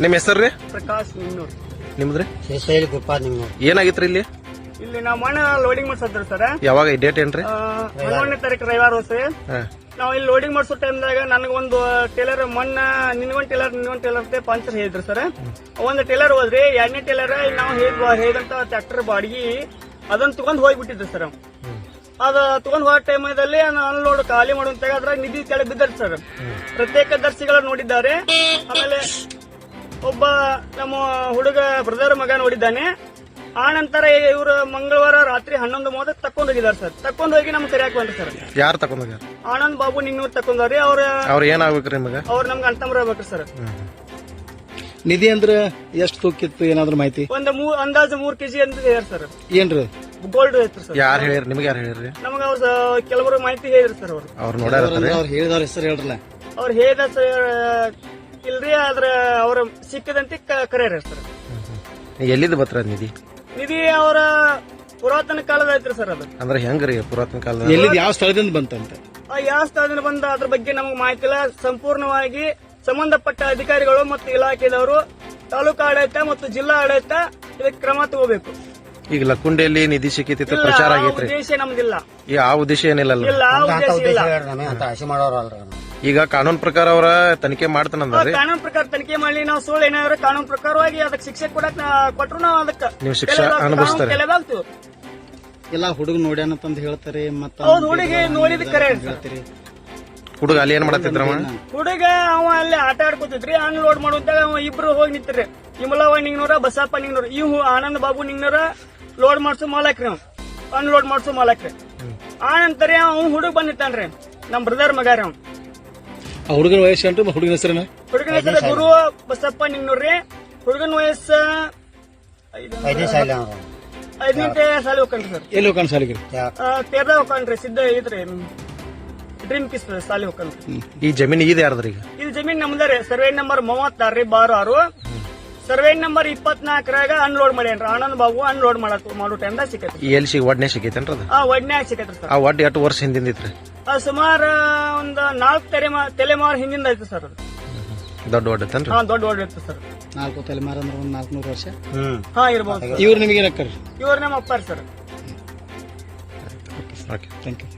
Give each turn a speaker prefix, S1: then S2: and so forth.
S1: ನಿಮ್ಮ ಹೆಸರು ರೀ?
S2: ಪ್ರಕಾಶ್ ನಿನ್ನೂರ್.
S1: ನಿಮ್ದ್ರಿ?
S3: ಶ್ರೀಶೈಲ ಗುರುಪಾದ್ ನಿಮ್ಮೂರ್.
S1: ಏನಾಗಿತ್ರಿ ಇಲ್ಲಿ?
S2: ಇಲ್ಲಿ ನಾವು ಮಣ್ಣು ಲೋಡಿಂಗ್ ಮಾಡ್ಸಿದ್ರು ಸರ್.
S1: ಯಾವಾಗ ಡೇಟ್ ಏನ್ರಿ?
S2: 11ನೇ ತಾರೀಕು ರವಿವಾರ ವರ್ಷ ನಾವು ಇಲ್ಲಿ ಲೋಡಿಂಗ್ ಮಾಡಿಸೋ ಟೈಮ್ದಾಗ ನನಗೊಂದು ಟೇಲರ್ ನಿನ್ಗೊಂದು ಟೇಲರ್ ಪಂಚರ್ ಹೇಳಿದ್ರು ಸರ್. ಒಂದು ಟೇಲರ್ ಹೋದ್ರಿ, 2ನೇ ಟೇಲರ್ ನಾವು ಹೇಳಿದಂತ ಟ್ರ್ಯಾಕ್ಟರ್ ಬಾಡಿಗೆ ಅದನ್ನ ತಗೊಂಡ್ ಹೋಗ್ಬಿಟ್ಟಿದ್ರು ಸರ್. ಅದ ತಗೊಂಡ್ ಹೋಗೋ ಟೈಮಲ್ಲಿ ಅನ್ಲೋಡ್ ಖಾಲಿ ಮಾಡುವಂತಾಗ ಅದ್ರ ನಿಧಿ ಕೆಳಗೆ ಬಿದ್ದರು ಸರ್. ಪ್ರತ್ಯೇಕ ದರ್ಶಿಗಳು ನೋಡಿದ್ದಾರೆ. ಆಮೇಲೆ ಒಬ್ಬ ನಮ್ಮ ಹುಡುಗ ಬ್ರದರ್ ಮಗ ನೋಡಿದ್ದಾನೆ. ಆ ನಂತರ ಇವರು ಮಂಗಳವಾರ ರಾತ್ರಿ 11:30 ತಕೊಂಡ್ ಹೋಗಿದ್ದಾರೆ ಸರ್. ತಕೊಂಡ್ ಹೋಗಿ ನಮ್ಗೆ ಕರಿಯಾಕ್ ಬಂದ್ರಿ ಸರ್.
S1: ಯಾರು ತಕೊಂಡ್ ಹೋಗ್ಯಾರ?
S2: ಆನಂದ್ ಬಾಬು ನಿನ್ನೂರ್ ತಕೊಂಡ್ರಿ.
S1: ಅವ್ರ ಏನಾಗ್ಬೇಕ್ರಿ ನಿಮಗ?
S2: ಅವ್ರ ನಮ್ಗೆ ಅಂತಂಬ್ರ ಆಗ್ಬೇಕ್ರಿ ಸರ್.
S4: ನಿಧಿ ಅಂದ್ರೆ ಎಷ್ಟು ತೂಕಿತ್ತು ಏನಾದ್ರು ಮಾಹಿತಿ?
S2: ಒಂದು ಅಂದಾಜು 3 kg ಅಂತ ಹೇಳ್ಯಾರ ಸರ್.
S4: ಏನ್ರಿ
S2: ಗೋಲ್ಡ್ ಐತ್ರಿ ಸರ್.
S1: ಯಾರು ಹೇಳಿರಿ ನಿಮ್ಗೆ? ಯಾರು ಹೇಳಿರಿ?
S2: ನಮಗ ಅವ್ರ ಕೆಲವರು ಮಾಹಿತಿ ಹೇಳಿದ್ರು ಸರ್.
S1: ಅವ್ರು ನೋಡ್ಯಾರ?
S4: ಅವ್ರು ಹೇಳಿದವ್ರ ಹೆಸರು ಹೇಳ್ರಲ್ಲ.
S2: ಅವ್ರು ಹೇಳಿದ ಸರ್ ಇಲ್ರಿ, ಆದ್ರ ಅವ್ರ ಸಿಕ್ಕದಂತೆ ಕರೆಯಾರ ಸರ್.
S1: ಎಲ್ಲಿಂದ ಬತ್ರ ನಿಧಿ?
S2: ನಿಧಿ ಅವರ ಪುರಾತನ ಕಾಲದ ಐತ್ರಿ ಸರ್. ಅದು
S1: ಅಂದ್ರೆ ಹೆಂಗ್ರಿ ಪುರಾತನ ಕಾಲದ?
S4: ಎಲ್ಲಿದ್ ಯಾವ ಸ್ಥಳದಿಂದ ಬಂತಂತ?
S2: ಯಾವ ಸ್ಥಳದಿಂದ ಬಂದ ಅದ್ರ ಬಗ್ಗೆ ನಮಗೆ ಮಾಹಿತಿ ಇಲ್ಲ. ಸಂಪೂರ್ಣವಾಗಿ ಸಂಬಂಧಪಟ್ಟ ಅಧಿಕಾರಿಗಳು ಮತ್ತು ಇಲಾಖೆದವರು, ತಾಲೂಕು ಆಡಳಿತ ಮತ್ತು ಜಿಲ್ಲಾ ಆಡಳಿತ ಇದಕ್ಕೆ ಕ್ರಮ ತಗೋಬೇಕು.
S1: ಈಗ ಲಕ್ಕುಂಡಿಯಲ್ಲಿ ನಿಧಿ ಸಿಕ್ಕಿತ್ತು ಪ್ರಚಾರ ಆಗೈತ್ರಿ.
S2: ಉದ್ದೇಶ ನಮ್ದಿಲ್ಲ.
S1: ಈಗ ಆ ಉದ್ದೇಶ ಏನಿಲ್ಲ.
S2: ಇಲ್ಲ, ಆ ಉದ್ದೇಶ ಇಲ್ಲ.
S3: ಅಂತ ಆಸೆ ಮಾಡೋರಲ್ರಿ.
S1: ಈಗ ಕಾನೂನು ಪ್ರಕಾರ ಅವರ ತನಿಖೆ ಮಾಡ್ತಾನಂದ್ರಿ.
S2: ಕಾನೂನು ಪ್ರಕಾರ ತನಿಖೆ ಮಾಡಲಿ. ನಾವು ಸುಳ್ಳು ಏನಾದ್ರು ಕಾನೂನು ಪ್ರಕಾರವಾಗಿ ಅದಕ್ಕೆ ಶಿಕ್ಷೆ ಕೊಟ್ರು ನಾವು ಅದಕ್ಕೆ
S1: ನೀವು ಶಿಕ್ಷೆ ಅನುಭವಿಸ್ತಾರೆ.
S2: ಕೆಲವಾಗ್ತು.
S4: ಎಲ್ಲಾ ಹುಡುಗ ನೋಡ್ಯಾನಂತ ಹೇಳ್ತಾರೆ. ಮತ್ತ
S2: ಹೌದು, ಹುಡುಗಿ ನೋಡಿದ ಕರೆ ಹೇಳ್ತಾರೆ.
S1: ಹುಡುಗ ಅಲ್ಲಿ ಏನ್ ಮಾಡತ್ತಿದ್ರವ?
S2: ಹುಡುಗ ಅವ ಅಲ್ಲಿ ಆಟ ಆಡ್ಕೊತಿದ್ರಿ. ಅನ್ಲೋಡ್ ಮಾಡುವಂತಾಗ ಅವ ಇಬ್ರು ಹೋಗಿ ನಿಂತ್ರಿ. ವಿಮಲವ್ವ ನಿಂಗ್ನೂರ, ಬಸಪ್ಪ ನಿಂಗ್ನೂರ. ಇವು ಆನಂದ್ ಬಾಬು ನಿಂಗ್ನೂರ ಲೋಡ್ ಮಾಡ್ಸೋ ಮಾಲಕ್ರಿ. ಅವ್ ಅನ್ಲೋಡ್ ಮಾಡ್ಸೋ ಮಾಲಕ್ರಿ. ಆ ನಂತರ ಅವ್ ಹುಡುಗ ಬಂದಿತ್ತಾನ್ರಿ, ನಮ್ ಬ್ರದರ್ ಮಗ ರೀ.
S4: ಆ ಹುಡುಗನ ವಯಸ್ಸು ಏನ್ರಿ? ಹುಡುಗನ ಹೆಸರೇನ?
S2: ಹುಡುಗನ ಹೆಸರು ಗುರು ಬಸಪ್ಪ ನಿಂಗ್ನೂರ್ರಿ. ಹುಡುಗನ ವಯಸ್ಸ
S3: 5ನೇ ಸಾಲ
S2: 5ನೇ ಸಾಲಿ ಹೋಗ್ಕಂಡ್ರಿ ಸರ್.
S4: ಎಲ್ಲಿ ಹೋಗೋಣ ಸಾಲಿಗೆ?
S2: ತೇರ್ದ ಹೋಗ್ಕಂಡ್ರಿ. ಸಿದ್ಧ ಇದ್ರಿ ಡ್ರೀಮ್ ಕಿಸ್ ಸಾಲಿ ಹೋಗ್ಕಂಡ್ರಿ.
S1: ಈ ಜಮೀನು ಇದೆ ಯಾರ್ದ್ರಿ? ಈಗ
S2: ಇದು ಜಮೀನ್ ನಮ್ದರಿ. ಸರ್ವೆ ನಂಬರ್ 36 ರೀ, 6 ಸರ್ವೆ ನಂಬರ್ 24ರಾಗ ಅನ್ಲೋಡ್ ಮಾಡ್ಯಾನ್ರಿ. ಆನಂದ್ ಬಾಬು ಅನ್ಲೋಡ್ ಮಾಡೋ ಟೈಮ್ದಾಗ ಸಿಕ್ಕೈತ್ರಿ.
S1: ಎಲ್ಲಿ ಒಡ್ನೆ ಸಿಕ್ಕೈತೇನ್ರಿ ಅದು?
S2: ಒಡ್ನ್ಯಾಗ ಸಿಕ್ಕೈತ್ರಿ ಸರ್.
S1: ಆ ಒಡ್ ಎಷ್ಟು ವರ್ಷ ಹಿಂದಿಂದಿತ್ರಿ?
S2: ಸುಮಾರು ಒಂದು 4 ತಲೆಮಾರು ಹಿಂದಿಂದ ಐತಿ ಸರ್. ಅದು
S1: ದೊಡ್ಡ ಒಡ್ ಐತೇನ್ರಿ?
S2: ದೊಡ್ಡ ಒಡ್ ಐತಿ ಸರ್.
S4: 4 ತಲೆಮಾರು ಅಂದ್ರೆ ಒಂದು 400 ವರ್ಷ
S2: ಇರ್ಬೋದು.
S4: ಇವ್ರು ನಿಮಗೆ ಏನಕ್ಕಾರಿ?
S2: ಇವ್ರ ನಮ್ಮ ಅಪ್ಪಾರಿ ಸರ್.
S1: Okay, thank you.